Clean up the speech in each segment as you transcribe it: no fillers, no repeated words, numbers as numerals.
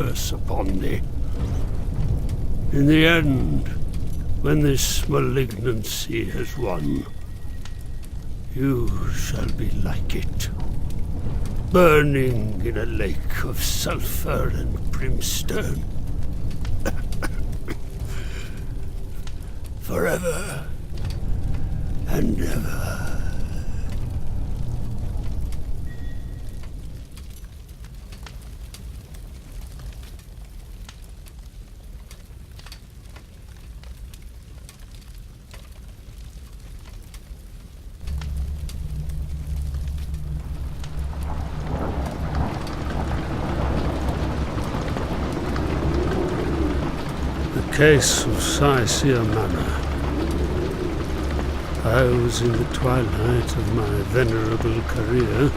curse upon thee. In the end, when this malignancy has won, you shall be like it, burning in a lake of sulfur and brimstone. Forever and ever. Case of Saesia Manor. I was in the twilight of my venerable career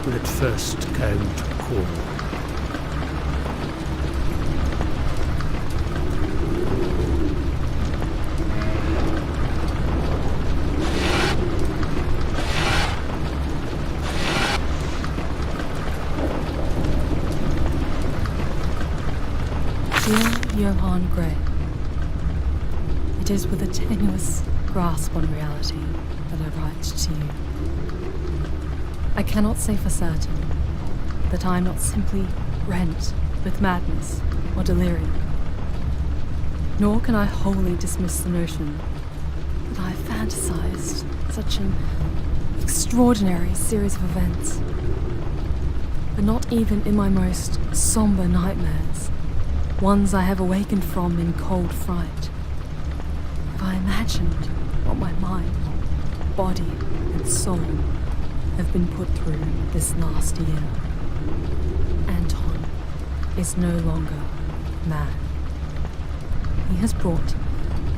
when it first came to call. Dear Johann Grey, it is with a tenuous grasp on reality that I write to you. I cannot say for certain that I am not simply rent with madness or delirium, nor can I wholly dismiss the notion that I have fantasized such an extraordinary series of events. But not even in my most somber nightmares, ones I have awakened from in cold fright, have I imagined what my mind, body, and soul have been put through this last year. Anton is no longer mad. He has brought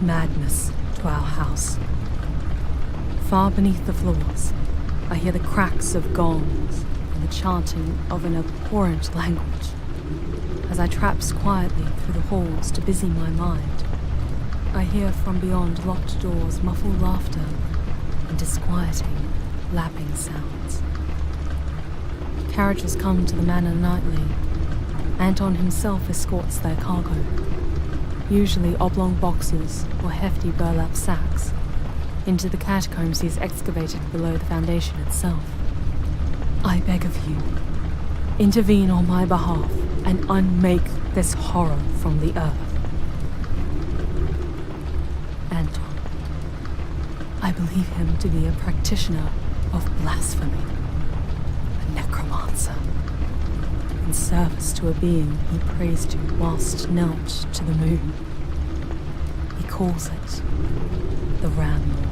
madness to our house. Far beneath the floors, I hear the cracks of gongs and the chanting of an abhorrent language as I traps quietly through the halls to busy my mind. I hear from beyond locked doors muffled laughter and disquieting, lapping sounds. Carriages come to the manor nightly. Anton himself escorts their cargo, usually oblong boxes or hefty burlap sacks, into the catacombs he has excavated below the foundation itself. I beg of you, intervene on my behalf and unmake this horror from the earth. Anton, I believe him to be a practitioner of blasphemy, a necromancer, in service to a being he prays to whilst knelt to the moon. He calls it the Ramlord.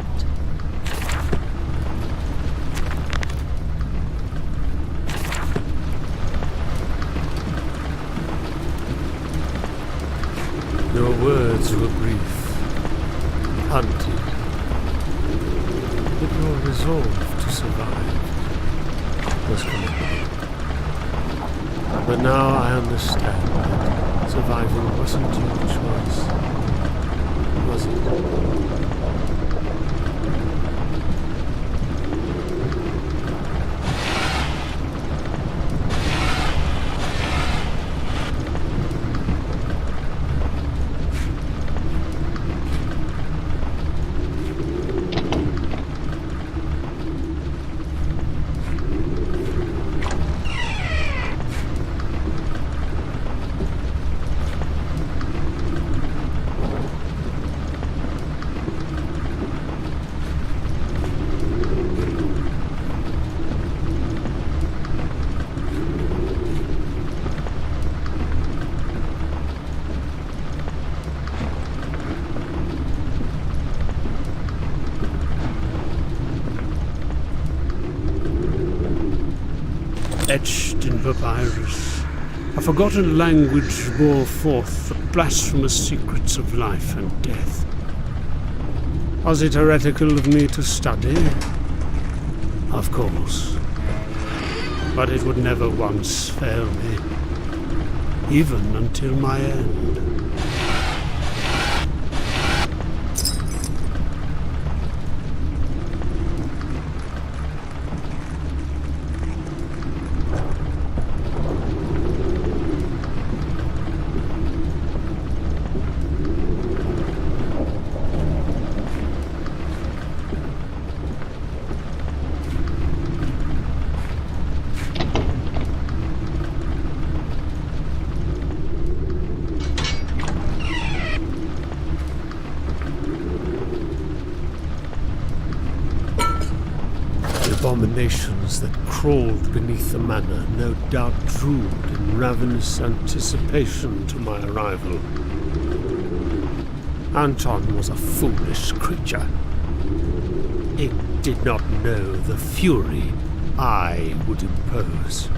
Your words were brief, hunted, but your resolve to survive was commendable. But now I understand that surviving wasn't your choice, was it? Etched in papyrus, a forgotten language bore forth the blasphemous secrets of life and death. Was it heretical of me to study? Of course. But it would never once fail me, even until my end. abominations that crawled beneath the manor no doubt drooled in ravenous anticipation to my arrival. Anton was a foolish creature. It did not know the fury I would impose.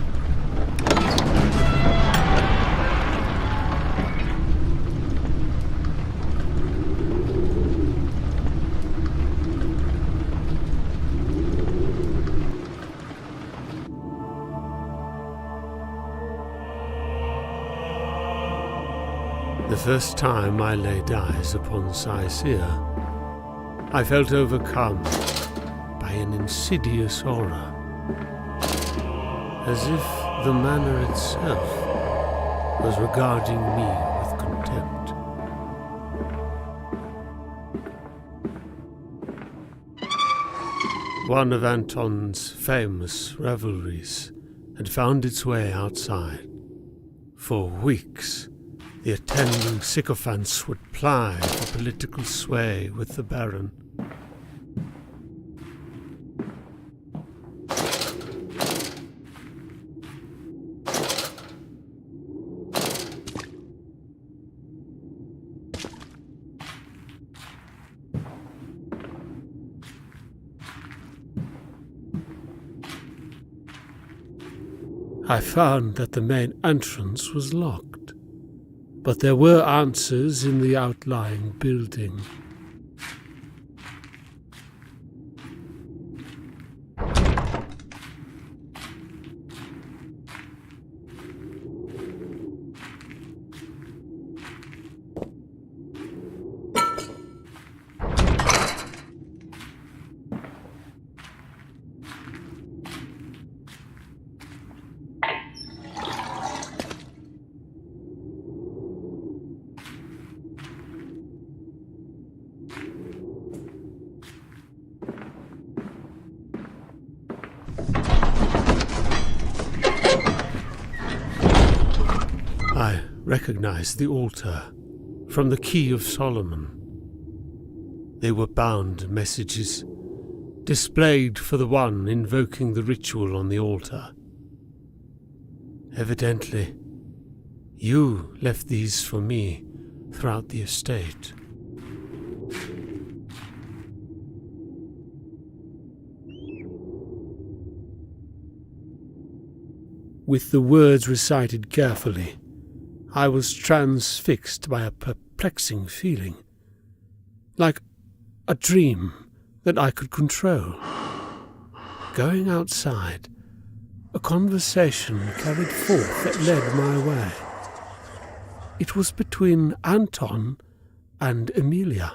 The first time I laid eyes upon Saisir, I felt overcome by an insidious aura, as if the manor itself was regarding me with contempt. One of Anton's famous revelries had found its way outside. For weeks, the attending sycophants would ply for political sway with the Baron. I found that the main entrance was locked, but there were answers in the outlying building. I recognized the altar from the Key of Solomon. They were bound messages, displayed for the one invoking the ritual on the altar. Evidently, you left these for me throughout the estate. With the words recited carefully, I was transfixed by a perplexing feeling, like a dream that I could control. Going outside, a conversation carried forth that led my way. It was between Anton and Emilia.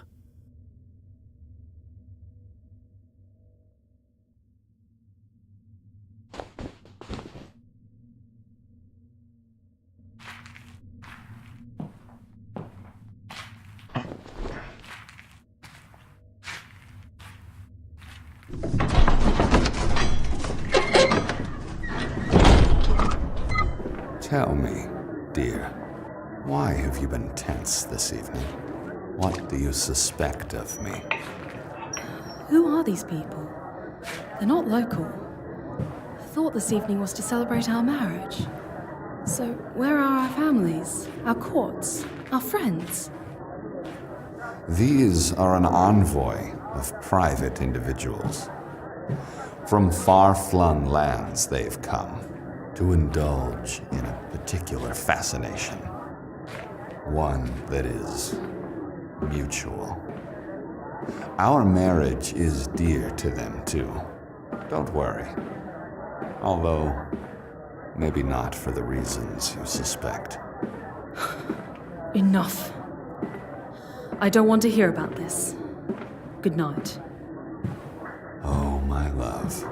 Tell me, dear, why have you been tense this evening? What do you suspect of me? Who are these people? They're not local. I thought this evening was to celebrate our marriage. So where are our families, our courts, our friends? These are an envoy of private individuals. From far-flung lands they've come to indulge in a particular fascination. One that is mutual. Our marriage is dear to them, too. Don't worry. Although, maybe not for the reasons you suspect. Enough. I don't want to hear about this. Good night. Oh, my love.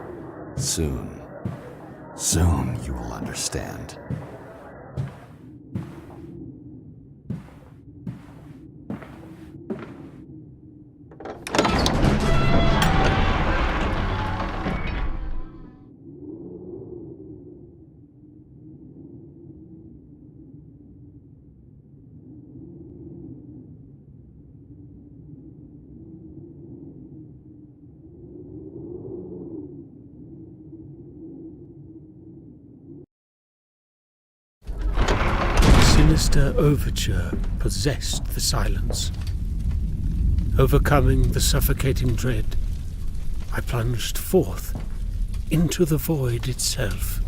Soon you will understand. sinister overture possessed the silence. Overcoming the suffocating dread, I plunged forth into the void itself.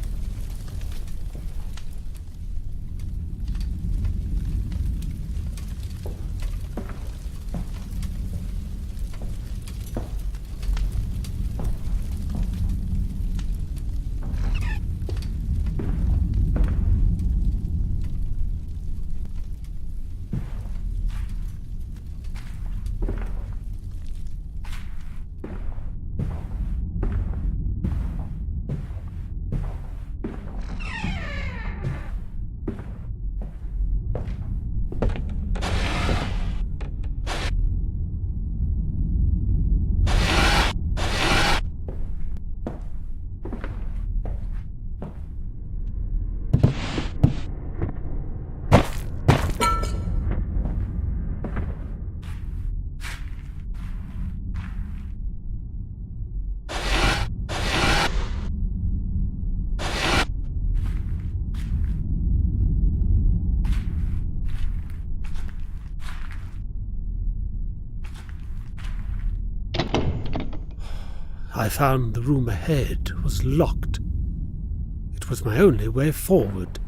I found the room ahead was locked. It was my only way forward.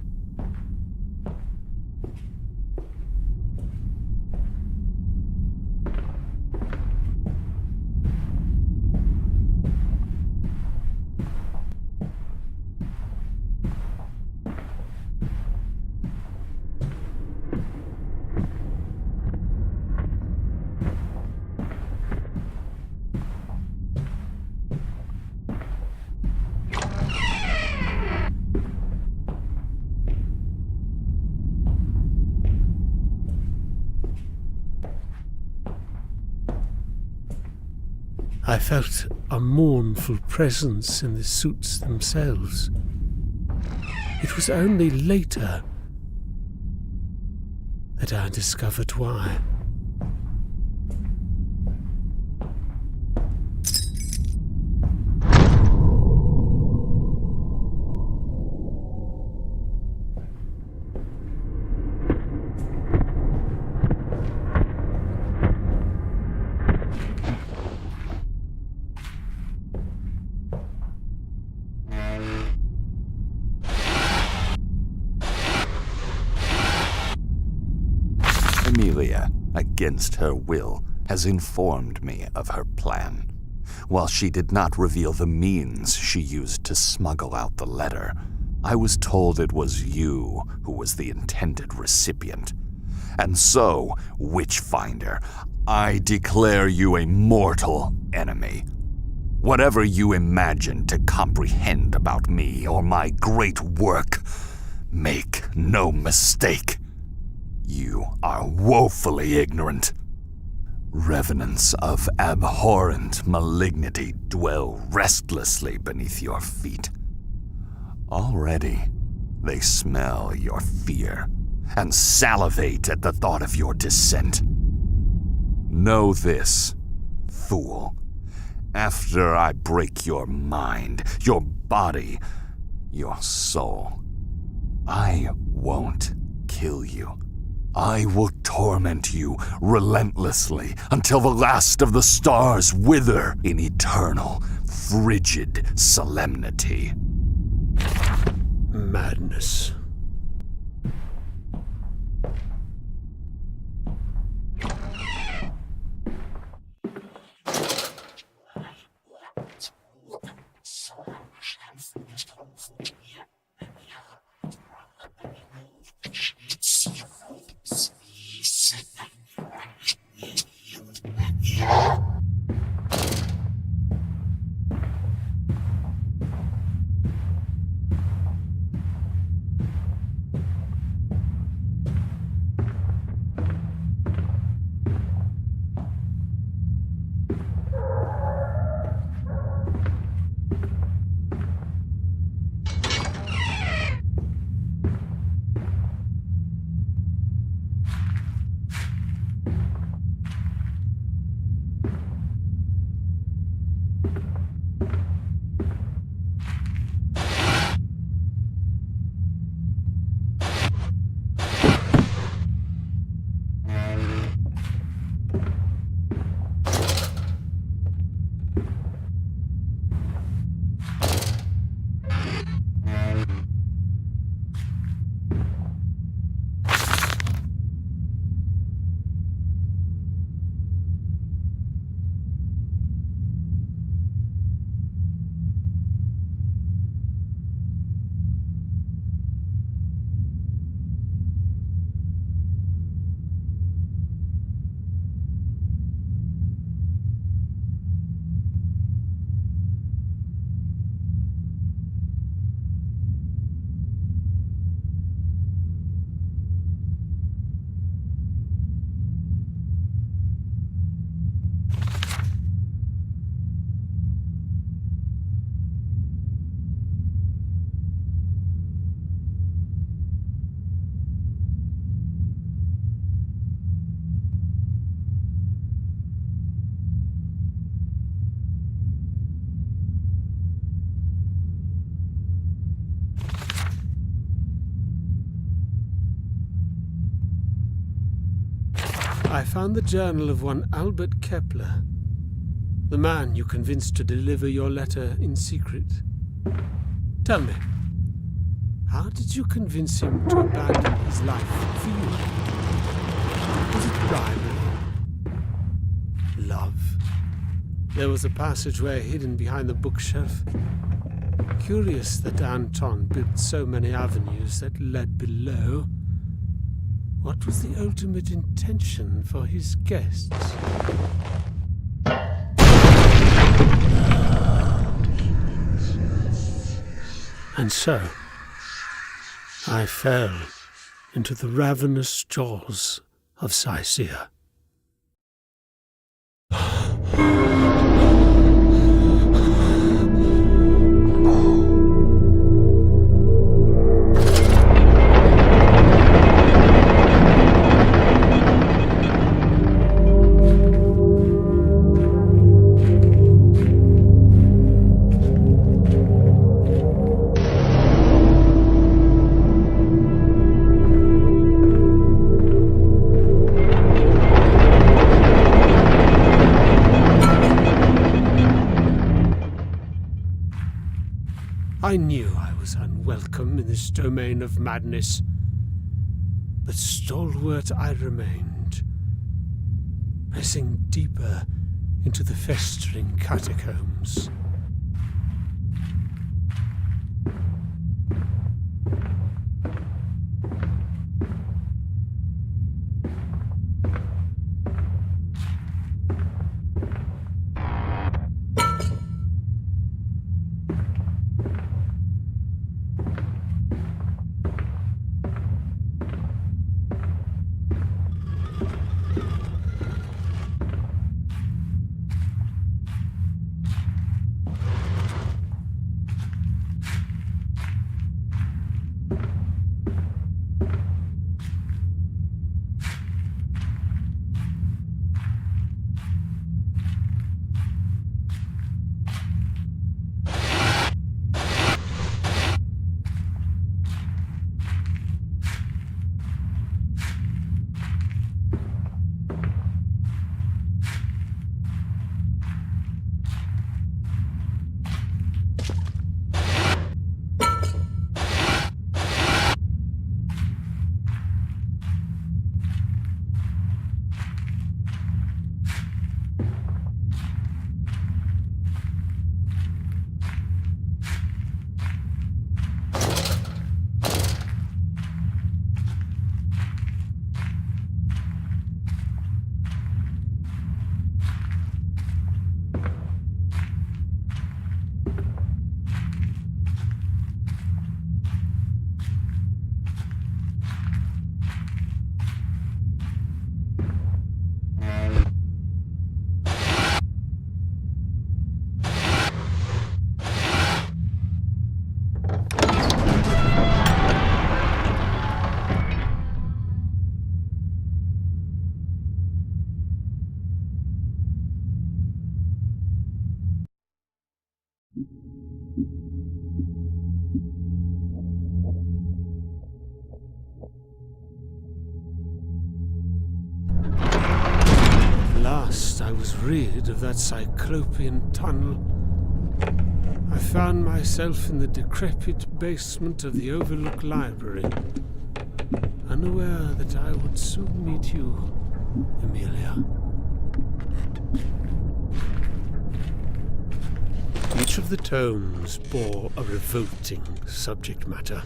I felt a mournful presence in the suits themselves. It was only later that I discovered why. Amelia, against her will, has informed me of her plan. While she did not reveal the means she used to smuggle out the letter, I was told it was you who was the intended recipient. And so, Witchfinder, I declare you a mortal enemy. Whatever you imagine to comprehend about me or my great work, make no mistake. You are woefully ignorant. Revenants of abhorrent malignity dwell restlessly beneath your feet. Already, they smell your fear and salivate at the thought of your descent. Know this, fool. After I break your mind, your body, your soul, I won't kill you. I will torment you relentlessly until the last of the stars wither in eternal, frigid solemnity. Madness. I found the journal of one Albert Kepler, the man you convinced to deliver your letter in secret. Tell me, how did you convince him to abandon his life for you? Was it bribery? Love? There was a passageway hidden behind the bookshelf. Curious that Anton built so many avenues that led below. What was the ultimate intention for his guests? And so, I fell into the ravenous jaws of Cycia. I knew I was unwelcome in this domain of madness, but stalwart I remained, pressing deeper into the festering catacombs. I was rid of that cyclopean tunnel. I found myself in the decrepit basement of the Overlook Library, unaware that I would soon meet you, Amelia. Each of the tomes bore a revolting subject matter.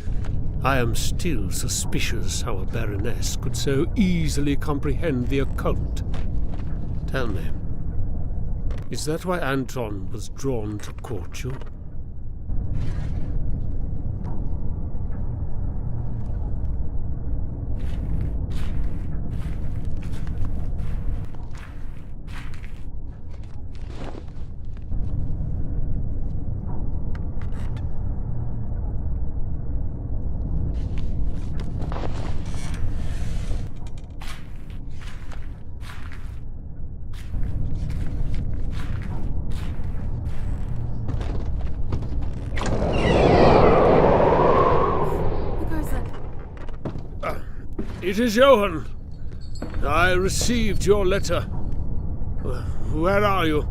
I am still suspicious how a baroness could so easily comprehend the occult. Tell me, is that why Anton was drawn to court you? It is Johan. I received your letter. Where are you?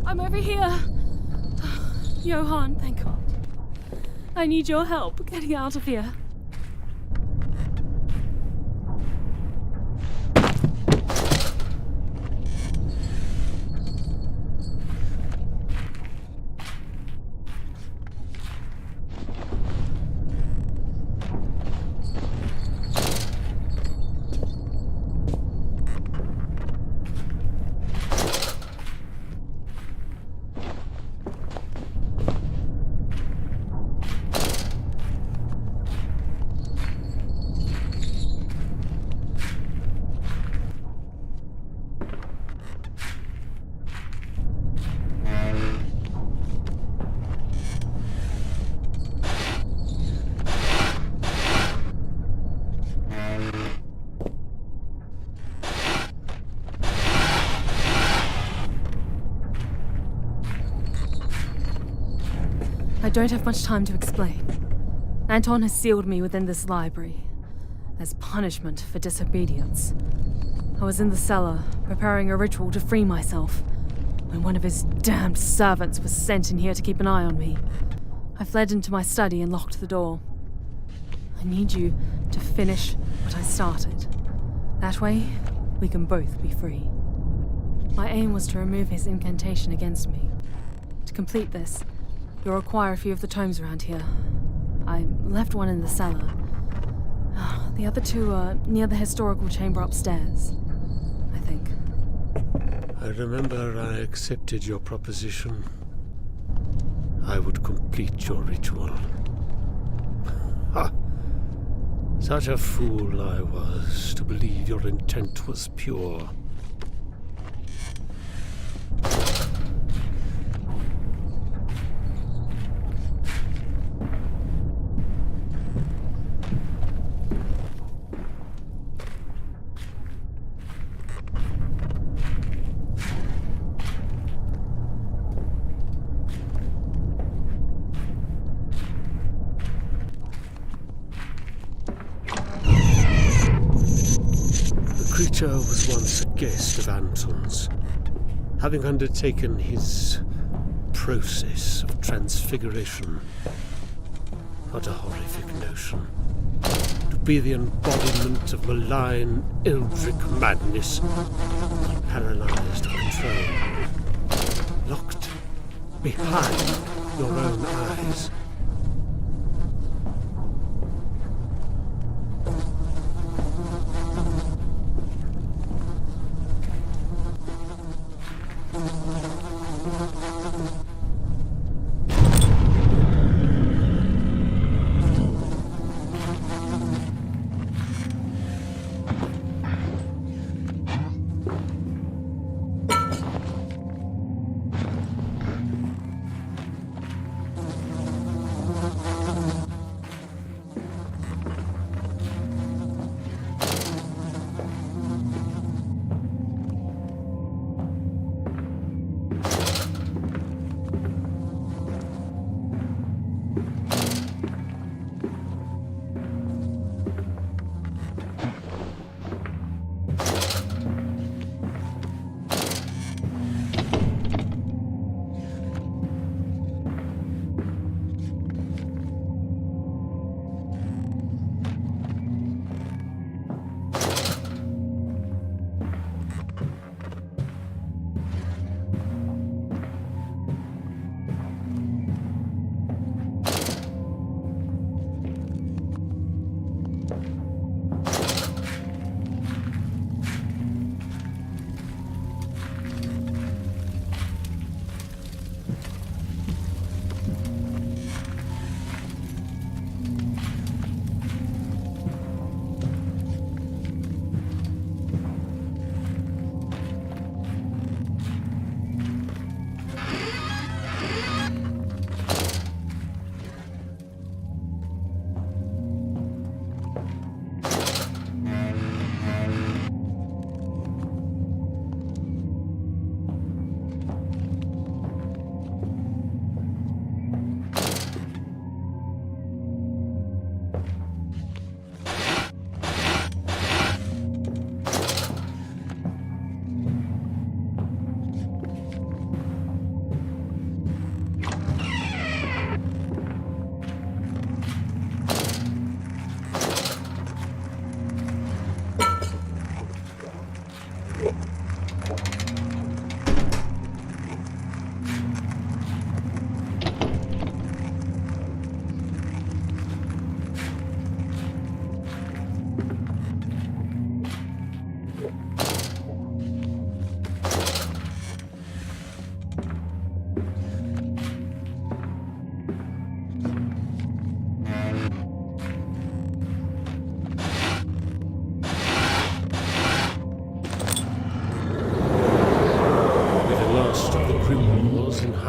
I'm over here. Johan, thank God. I need your help getting out of here. I don't have much time to explain. Anton has sealed me within this library as punishment for disobedience. I was in the cellar, preparing a ritual to free myself, when one of his damned servants was sent in here to keep an eye on me. I fled into my study and locked the door. I need you to finish what I started. That way, we can both be free. My aim was to remove his incantation against me. To complete this, you'll require a few of the tomes around here. I left one in the cellar. The other two are near the historical chamber upstairs, I think. I remember I accepted your proposition. I would complete your ritual. Ha! Such a fool I was to believe your intent was pure. The creature was once a guest of Anton's, having undertaken his process of transfiguration. What a horrific notion. To be the embodiment of malign, eldritch madness, paralyzed of control, locked behind your own eyes.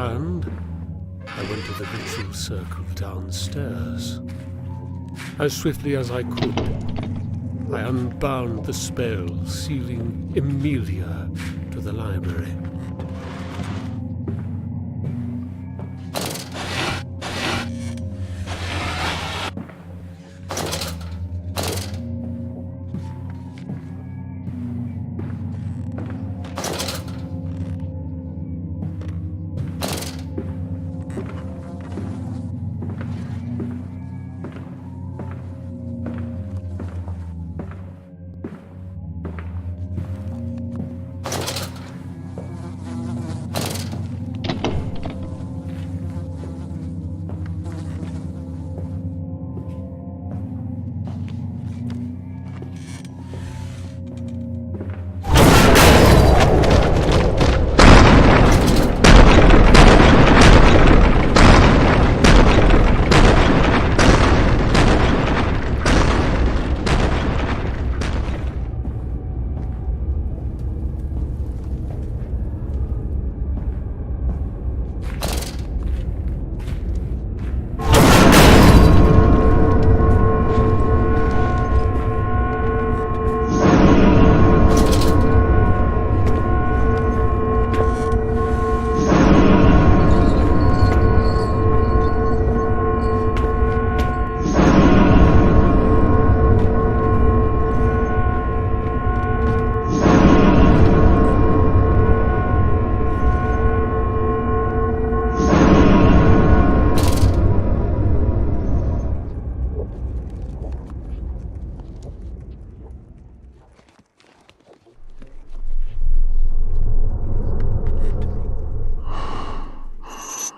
hand, I went to the ritual circle downstairs. As swiftly as I could, I unbound the spell, sealing Emilia to the library.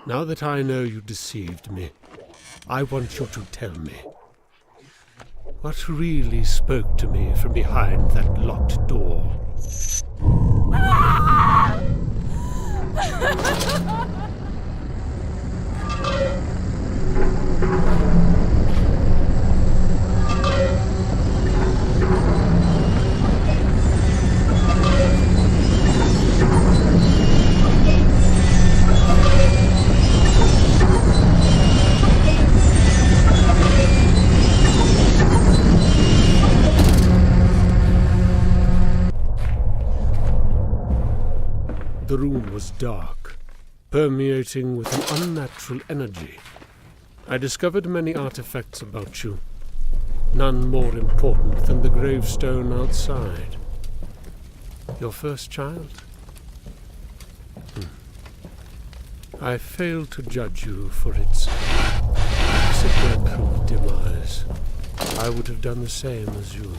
Now that I know you deceived me, I want you to tell me. What really spoke to me from behind that locked door? The room was dark, permeating with an unnatural energy. I discovered many artifacts about you, none more important than the gravestone outside. Your first child? I failed to judge you for its accidental demise. I would have done the same as you.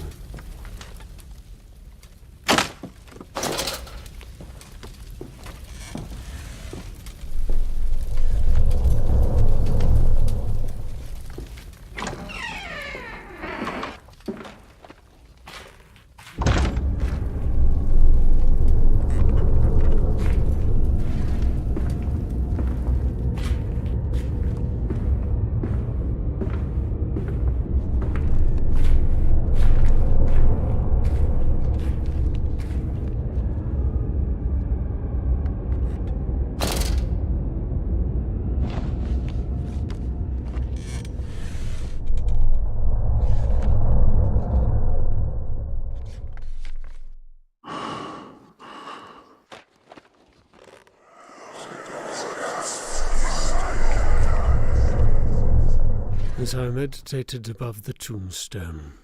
As I meditated above the tombstone,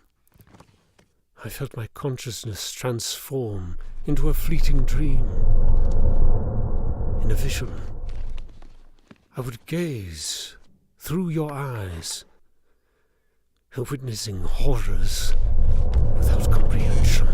I felt my consciousness transform into a fleeting dream. In a vision, I would gaze through your eyes, witnessing horrors without comprehension.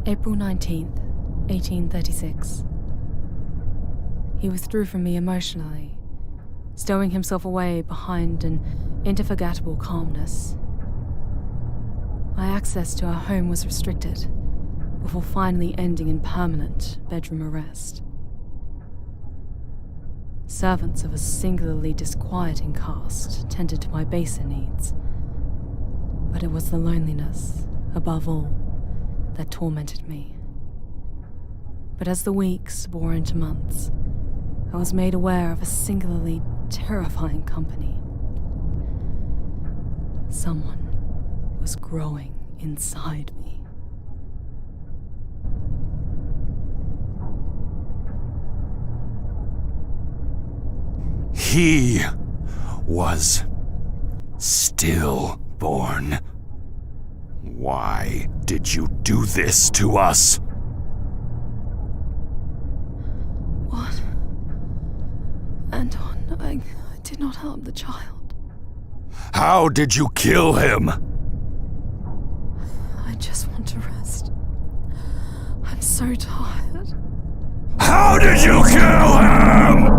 April 19th, 1836. He withdrew from me emotionally, stowing himself away behind an indefatigable calmness. My access to our home was restricted, before finally ending in permanent bedroom arrest. Servants of a singularly disquieting caste tended to my baser needs, but it was the loneliness, above all, that tormented me. But as the weeks bore into months, I was made aware of a singularly terrifying company. Someone was growing inside me. He was stillborn. Why did you do this to us? What? Anton, I did not harm the child. How did you kill him? I just want to rest. I'm so tired. How did you kill him?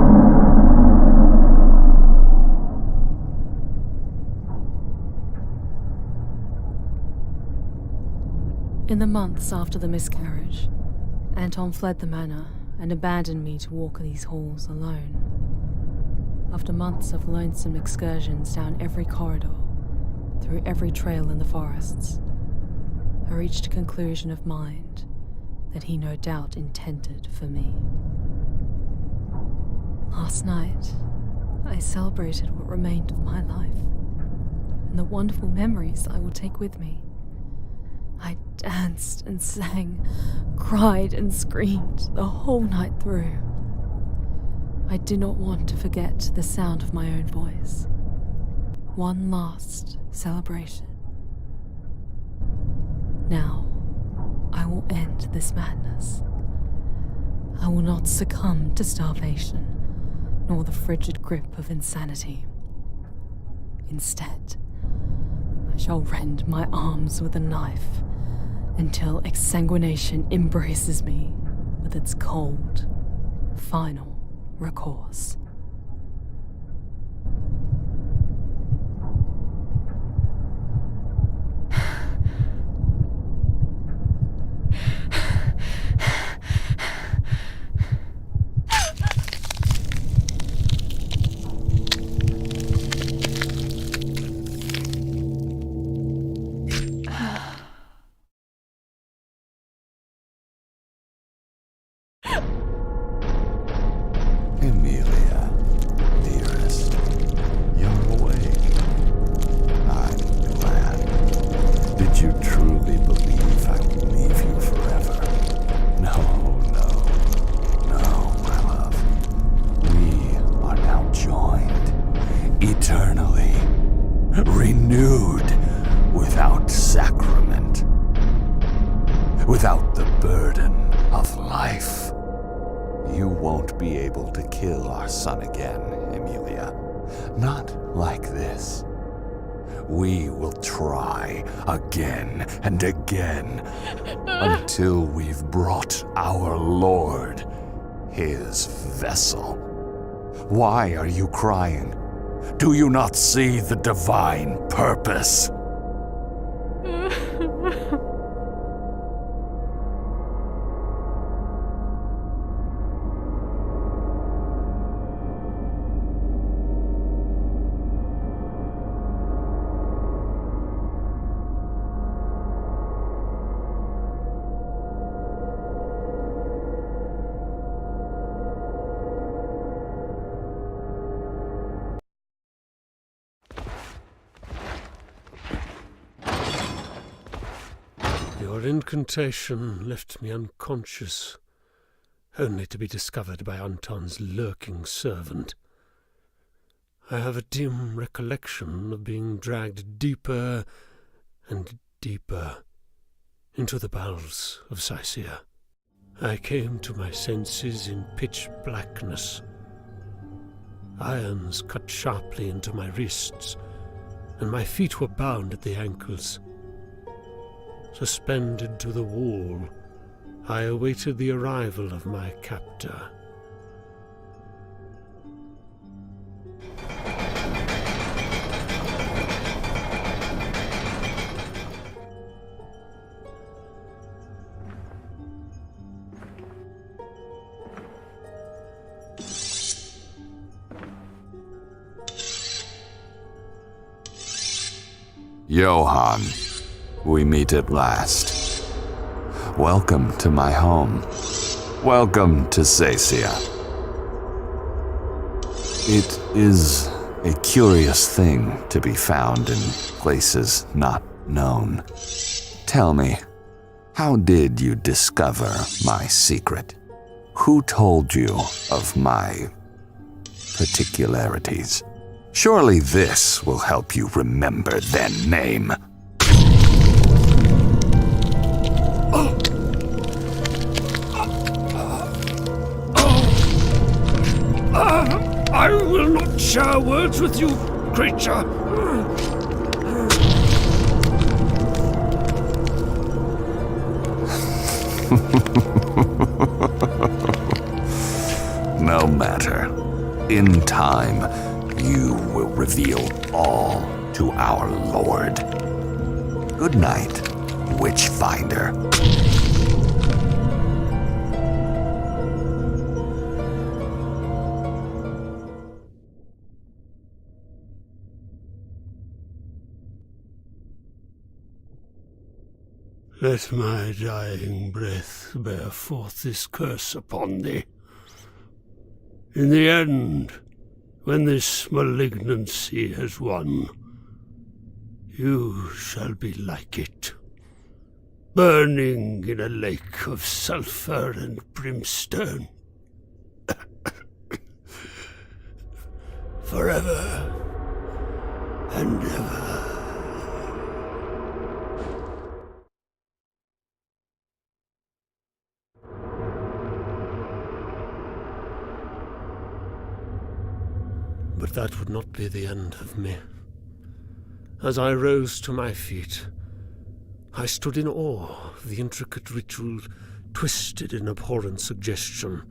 In the months after the miscarriage, Anton fled the manor and abandoned me to walk these halls alone. After months of lonesome excursions down every corridor, through every trail in the forests, I reached a conclusion of mind that he no doubt intended for me. Last night, I celebrated what remained of my life and the wonderful memories I will take with me. I danced and sang, cried and screamed the whole night through. I did not want to forget the sound of my own voice. One last celebration. Now, I will end this madness. I will not succumb to starvation, nor the frigid grip of insanity. Instead, I shall rend my arms with a knife until exsanguination embraces me with its cold, final recourse. Amelia, dearest, you're awake. I'm glad. Did you truly believe I would leave you forever? No, my love. We are now joined, eternally, renewed, without sacrament, without the burden of life. You won't be able to kill our son again, Amelia. Not like this. We will try again and again until we've brought our Lord, his vessel. Why are you crying? Do you not see the divine purpose? Your incantation left me unconscious, only to be discovered by Anton's lurking servant. I have a dim recollection of being dragged deeper and deeper into the bowels of Sicea. I came to my senses in pitch blackness. Irons cut sharply into my wrists, and my feet were bound at the ankles. Suspended to the wall, I awaited the arrival of my captor. Johann, we meet at last. Welcome to my home. Welcome to Sacia. It is a curious thing to be found in places not known. Tell me, how did you discover my secret? Who told you of my particularities? Surely this will help you remember their name. I will not share words with you, creature. No matter. In time, you will reveal all to our Lord. Good night, Witchfinder. Let my dying breath bear forth this curse upon thee. In the end, when this malignancy has won, you shall be like it, burning in a lake of sulphur and brimstone. Forever and ever. But that would not be the end of me. As I rose to my feet, I stood in awe of the intricate ritual twisted in abhorrent suggestion.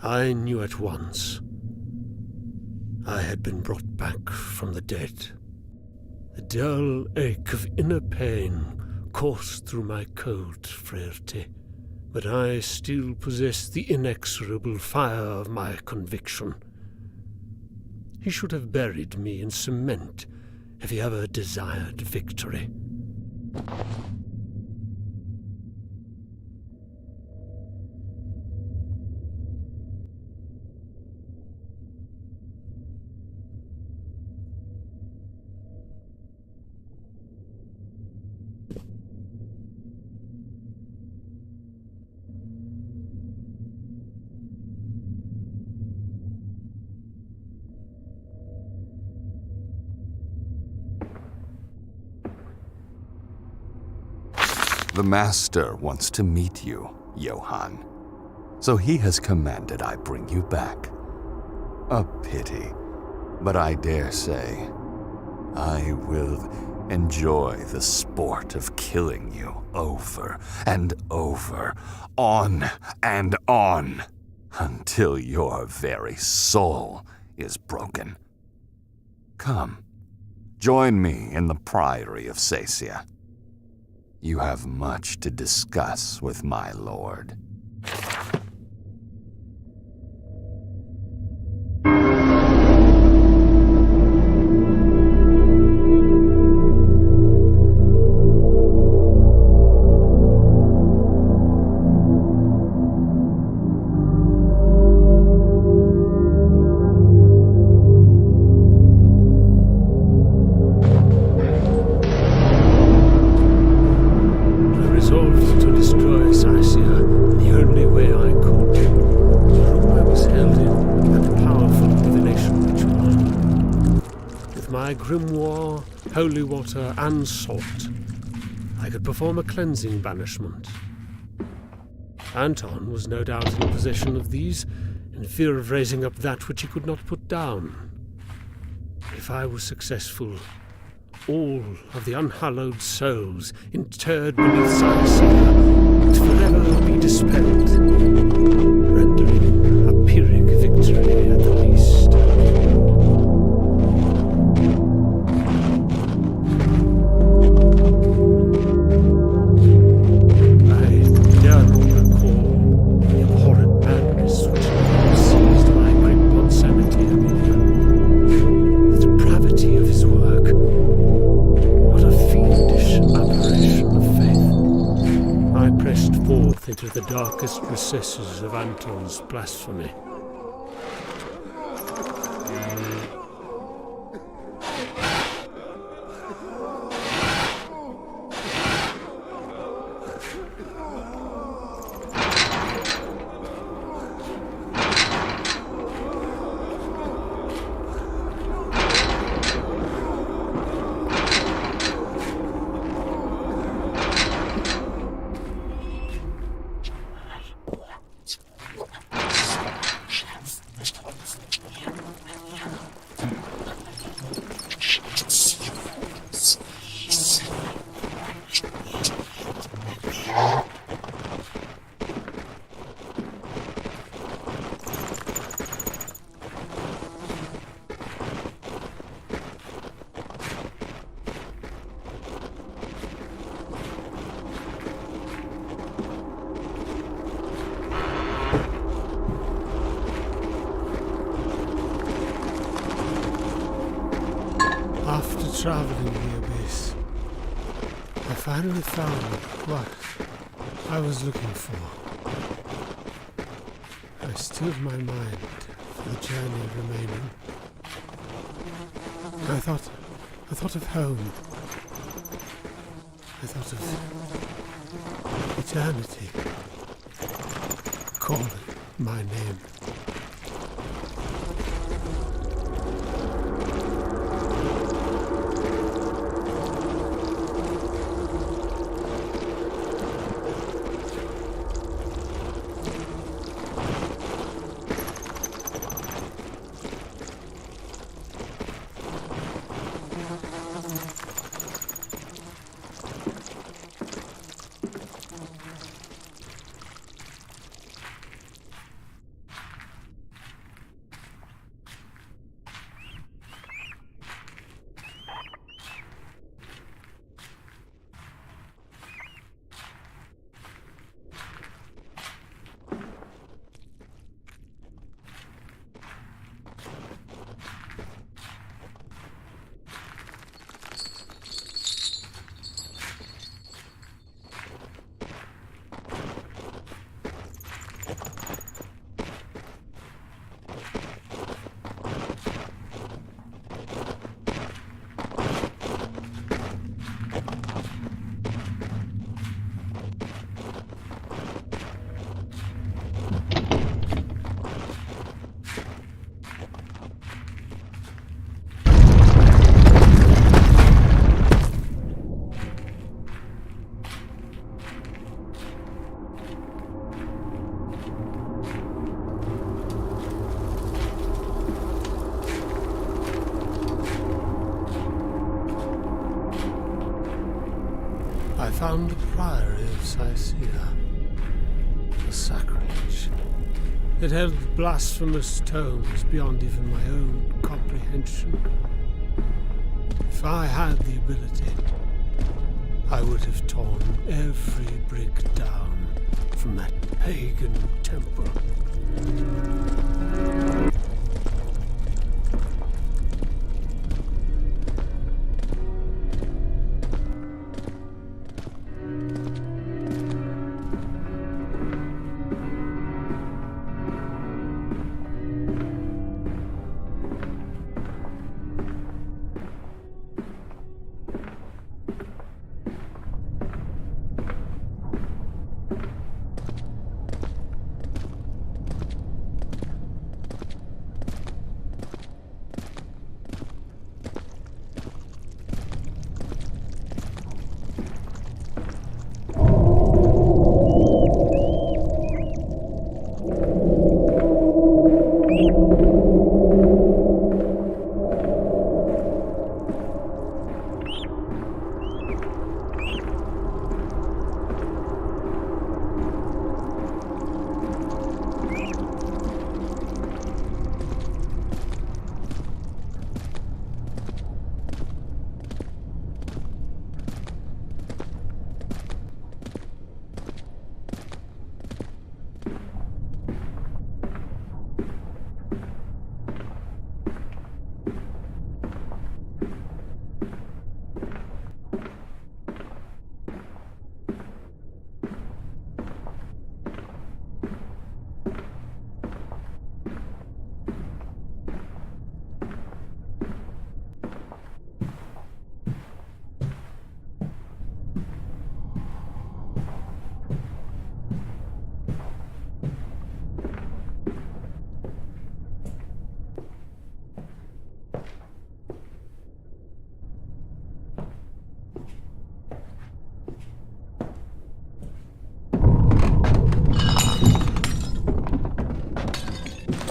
I knew at once I had been brought back from the dead. A dull ache of inner pain coursed through my cold frailty, but I still possessed the inexorable fire of my conviction. He should have buried me in cement if he ever desired victory. The Master wants to meet you, Johann. So he has commanded I bring you back. A pity, but I dare say I will enjoy the sport of killing you over and over, on and on, until your very soul is broken. Come, join me in the Priory of Sacia. You have much to discuss with my lord. Grimoire, holy water, and salt, I could perform a cleansing banishment. Anton was no doubt in possession of these, in fear of raising up that which he could not put down. If I was successful, all of the unhallowed souls interred beneath Sacia would forever be dispelled, rendering a Pyrrhic victory at the least. darkest recesses of Anton's blasphemy. After traveling the abyss, I finally found what I was looking for. I stilled my mind for the journey remaining. I thought of home. I thought of eternity, calling my name. I found the Priory of Sicea, a sacrilege. It held blasphemous tomes beyond even my own comprehension. If I had the ability, I would have torn every brick down from that pagan temple.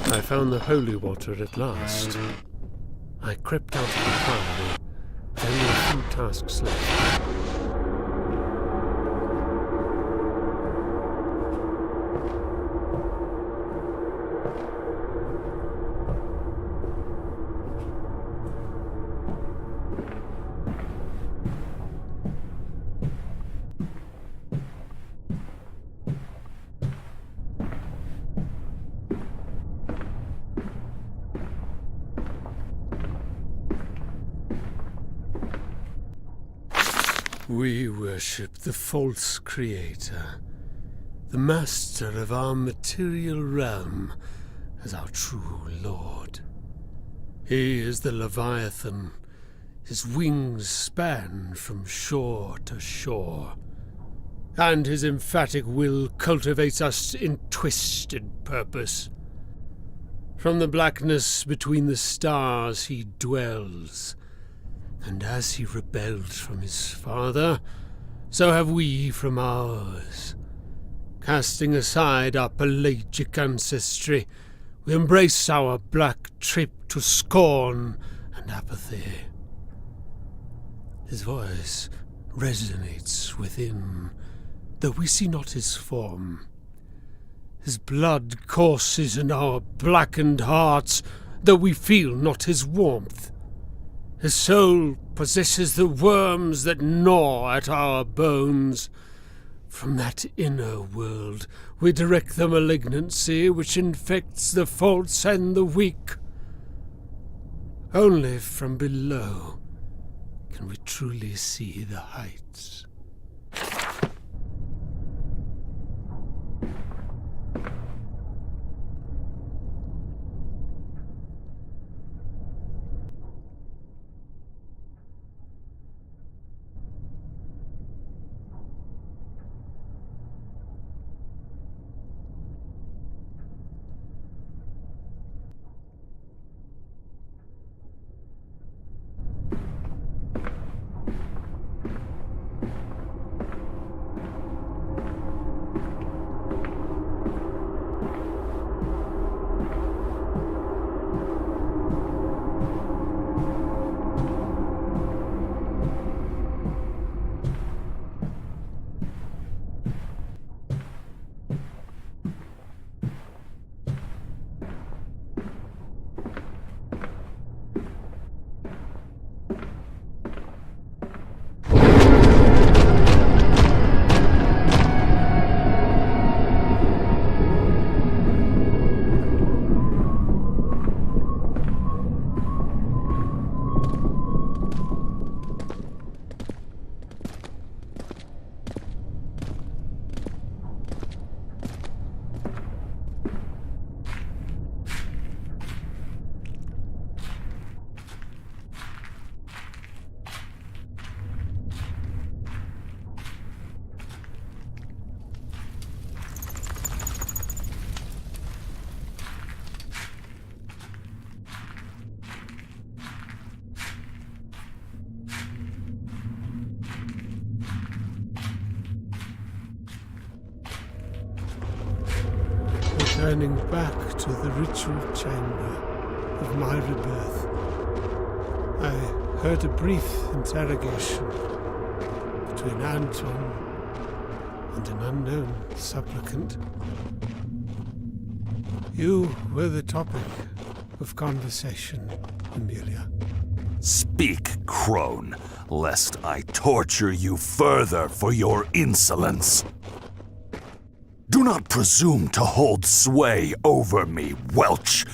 I found the holy water at last. I crept out of the priory, with only a few tasks left. We worship the false creator, the master of our material realm, as our true lord. He is the Leviathan. His wings span from shore to shore, and his emphatic will cultivates us in twisted purpose. From the blackness between the stars he dwells, and as he rebelled from his father, so have we from ours. Casting aside our pelagic ancestry, we embrace our black trip to scorn and apathy. His voice resonates within, though we see not his form. His blood courses in our blackened hearts, though we feel not his warmth. His soul possesses the worms that gnaw at our bones. From that inner world we direct the malignancy which infects the false and the weak. Only from below can we truly see the heights. Returning back to the ritual chamber of my rebirth, I heard a brief interrogation between Anton and an unknown supplicant. You were the topic of conversation, Amelia. Speak, crone, lest I torture you further for your insolence. Do not presume to hold sway over me, Welch.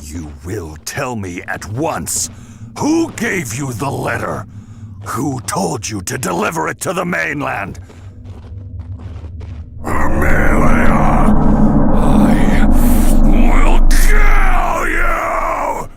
You will tell me at once who gave you the letter? Who told you to deliver it to the mainland? Amelia, I will kill you!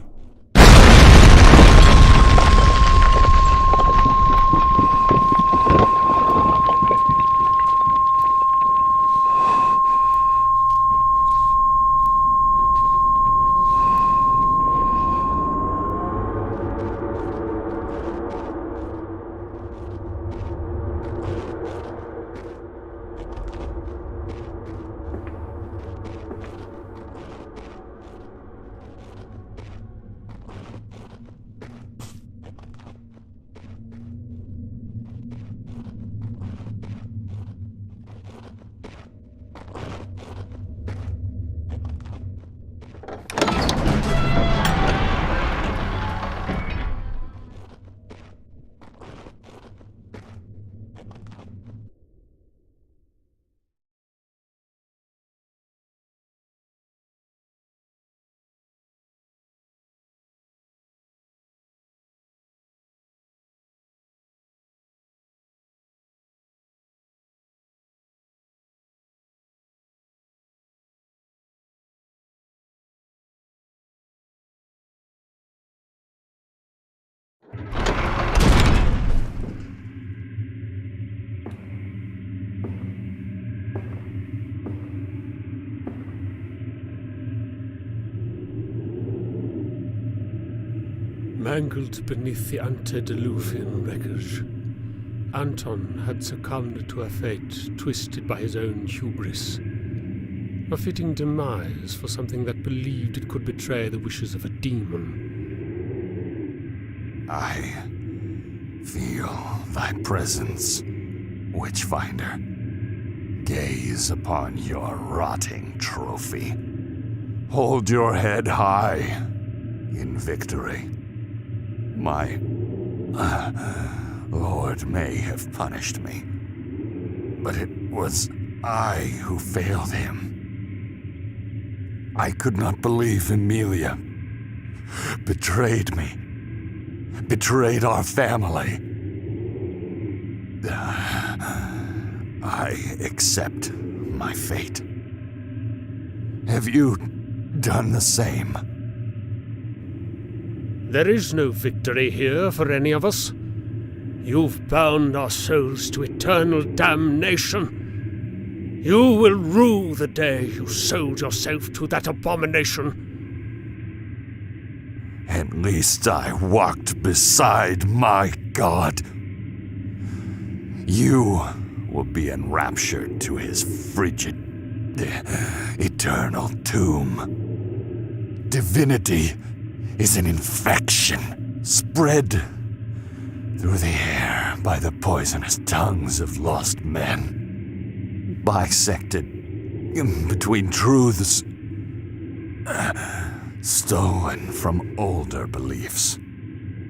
Mangled beneath the antediluvian wreckage, Anton had succumbed to a fate twisted by his own hubris. A fitting demise for something that believed it could betray the wishes of a demon. I feel thy presence, Witchfinder. Gaze upon your rotting trophy. Hold your head high in victory. My Lord may have punished me, but it was I who failed him. I could not believe Amelia betrayed me, betrayed our family. I accept my fate. Have you done the same? There is no victory here for any of us. You've bound our souls to eternal damnation. You will rue the day you sold yourself to that abomination. At least I walked beside my God. You will be enraptured to his frigid, eternal tomb. Divinity is an infection spread through the air by the poisonous tongues of lost men, bisected in between truths stolen from older beliefs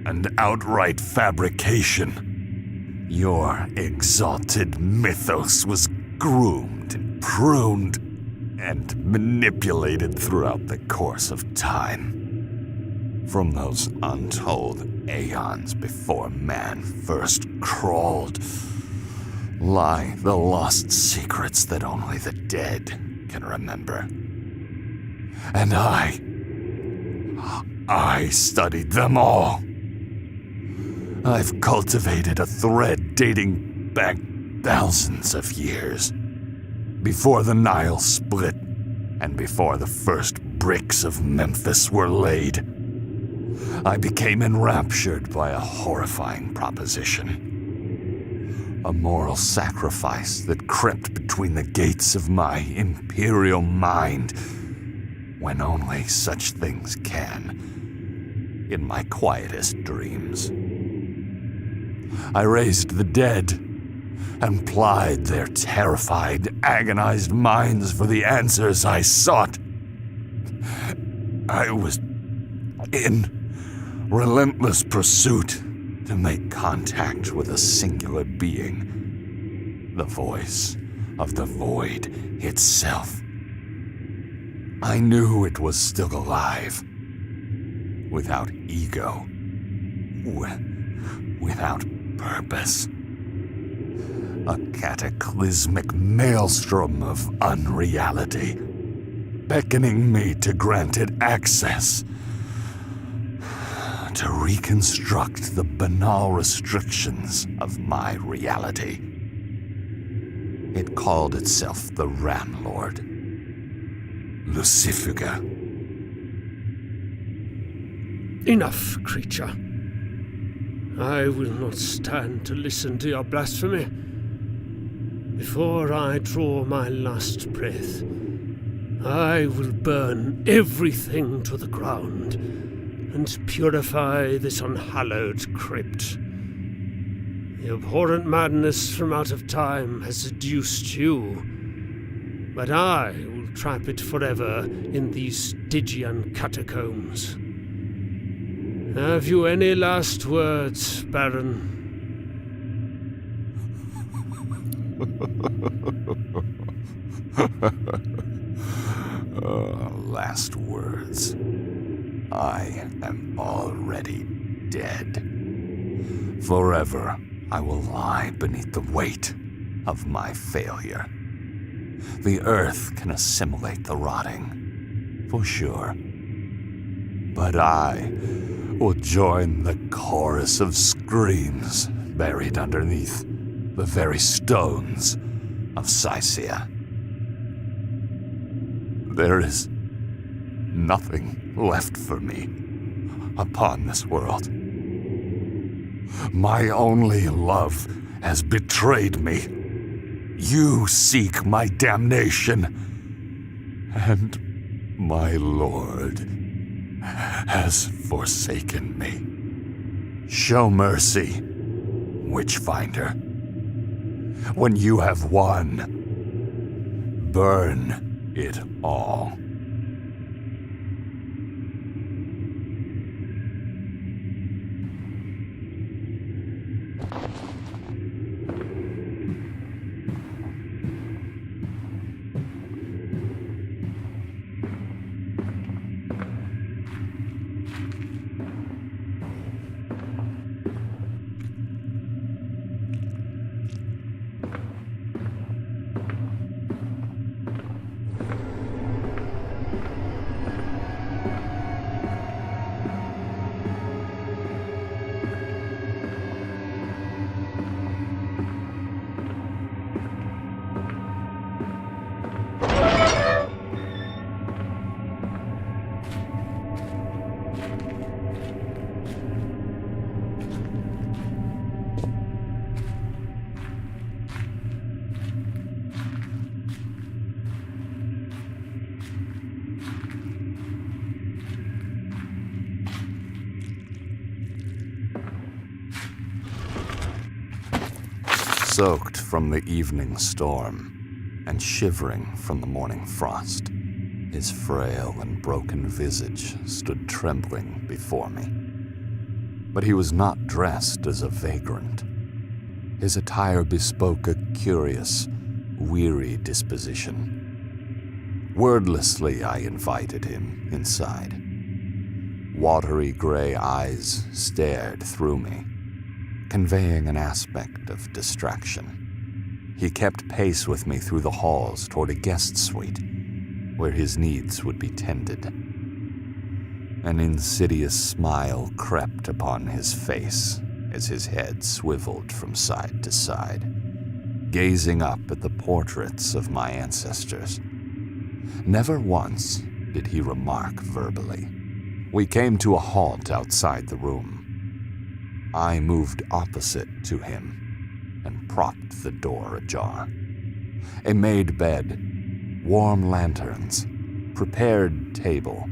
and outright fabrication. Your exalted mythos was groomed and pruned and manipulated throughout the course of time. From those untold aeons before man first crawled, lie the lost secrets that only the dead can remember. And I studied them all. I've cultivated a thread dating back thousands of years, before the Nile split and before the first bricks of Memphis were laid. I became enraptured by a horrifying proposition. A moral sacrifice that crept between the gates of my imperial mind, when only such things can, in my quietest dreams. I raised the dead and plied their terrified, agonized minds for the answers I sought. I was in relentless pursuit to make contact with a singular being, the voice of the void itself. I knew it was still alive, without ego, without purpose. A cataclysmic maelstrom of unreality, beckoning me to grant it access, to reconstruct the banal restrictions of my reality. It called itself the Ramlord, Lucifuga. Enough, creature. I will not stand to listen to your blasphemy. Before I draw my last breath, I will burn everything to the ground and purify this unhallowed crypt. The abhorrent madness from out of time has seduced you, but I will trap it forever in these Stygian catacombs. Have you any last words, Baron? Last words. I am already dead. Forever, I will lie beneath the weight of my failure. The earth can assimilate the rotting, for sure. But I or join the chorus of screams buried underneath the very stones of Sicea. There is nothing left for me upon this world. My only love has betrayed me. You seek my damnation, and my Lord has forsaken me. Show mercy, Witchfinder. When you have won, burn it all. Soaked from the evening storm and shivering from the morning frost, his frail and broken visage stood trembling before me. But he was not dressed as a vagrant. His attire bespoke a curious, weary disposition. Wordlessly, I invited him inside. Watery gray eyes stared through me, conveying an aspect of distraction. He kept pace with me through the halls toward a guest suite, where his needs would be tended. An insidious smile crept upon his face as his head swiveled from side to side, gazing up at the portraits of my ancestors. Never once did he remark verbally. We came to a halt outside the room. I moved opposite to him and propped the door ajar. A made bed, warm lanterns, prepared table,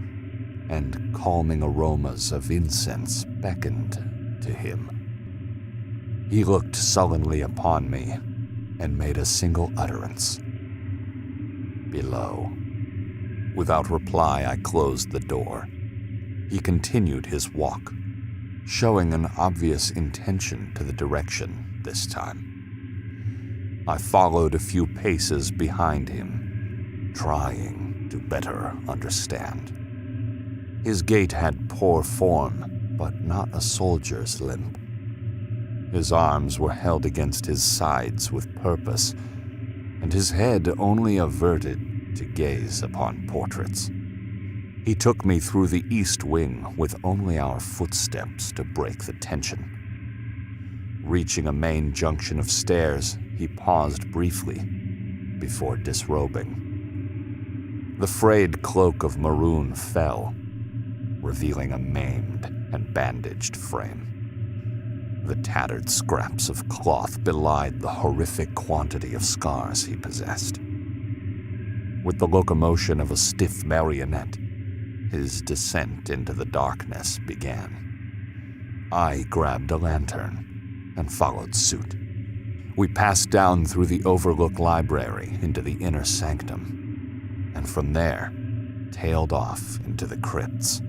and calming aromas of incense beckoned to him. He looked sullenly upon me and made a single utterance. Below. Without reply, I closed the door. He continued his walk, showing an obvious intention to the direction this time. I followed a few paces behind him, trying to better understand. His gait had poor form, but not a soldier's limp. His arms were held against his sides with purpose, and his head only averted to gaze upon portraits. He took me through the east wing with only our footsteps to break the tension. Reaching a main junction of stairs, he paused briefly before disrobing. The frayed cloak of maroon fell, revealing a maimed and bandaged frame. The tattered scraps of cloth belied the horrific quantity of scars he possessed. With the locomotion of a stiff marionette, his descent into the darkness began. I grabbed a lantern and followed suit. We passed down through the overlook library into the inner sanctum, and from there, tailed off into the crypts.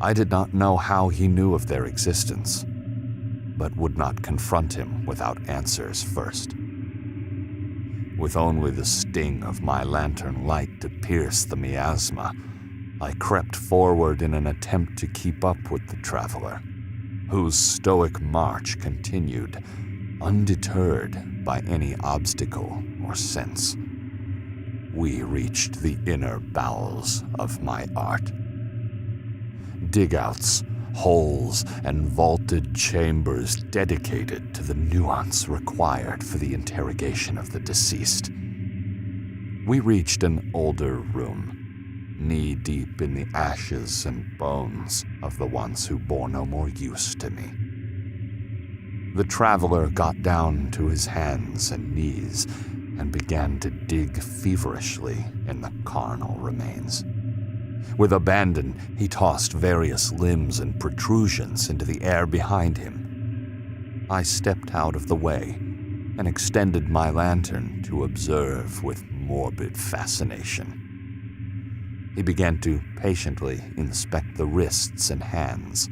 I did not know how he knew of their existence, but would not confront him without answers first. With only the sting of my lantern light to pierce the miasma, I crept forward in an attempt to keep up with the traveler, whose stoic march continued, undeterred by any obstacle or sense. We reached the inner bowels of my art. Digouts holes and vaulted chambers dedicated to the nuance required for the interrogation of the deceased. We reached an older room, knee-deep in the ashes and bones of the ones who bore no more use to me. The traveler got down to his hands and knees and began to dig feverishly in the carnal remains. With abandon, he tossed various limbs and protrusions into the air behind him. I stepped out of the way and extended my lantern to observe with morbid fascination. He began to patiently inspect the wrists and hands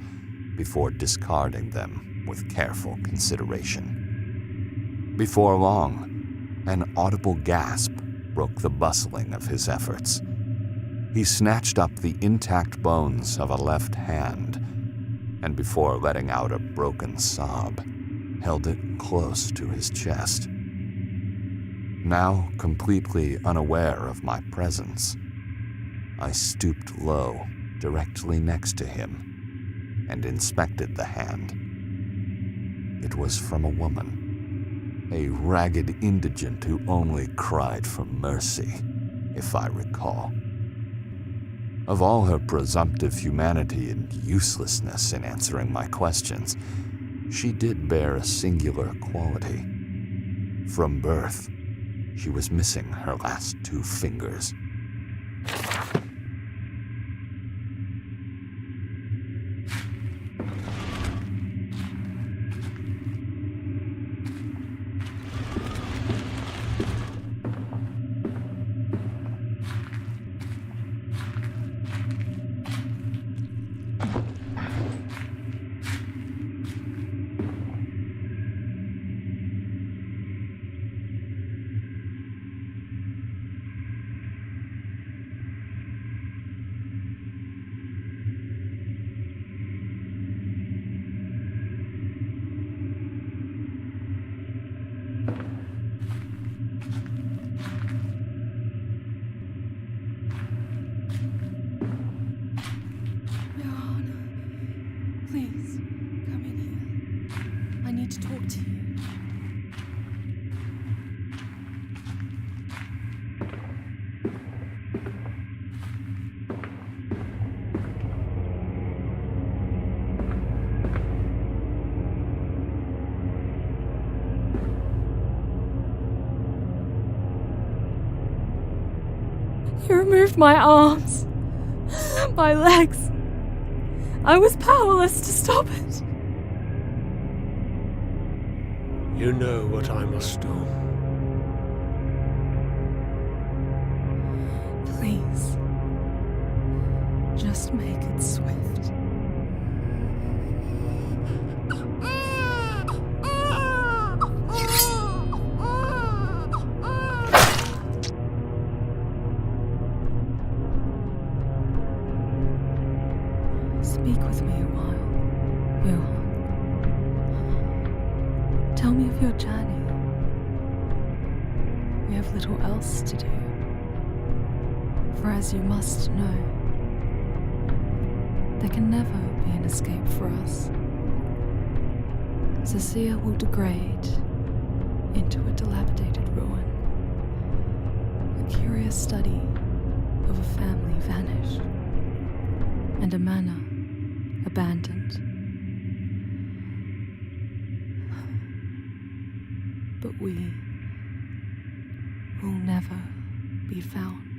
before discarding them with careful consideration. Before long, an audible gasp broke the bustling of his efforts. He snatched up the intact bones of a left hand, and before letting out a broken sob, held it close to his chest. Now completely unaware of my presence, I stooped low directly next to him and inspected the hand. It was from a woman, a ragged indigent who only cried for mercy, if I recall. Of all her presumptive humanity and uselessness in answering my questions, she did bear a singular quality. From birth, she was missing her last 2 fingers. Please, come in here. I need to talk to you. You removed my arms, my legs. I was powerless to stop it. You know what I must do. Please, just make it swift. Speak with me a while, Johan. Tell me of your journey. We have little else to do. For as you must know, there can never be an escape for us. Cecilia will degrade into a dilapidated ruin, a curious study of a family vanished, and a manor abandoned. But we will never be found.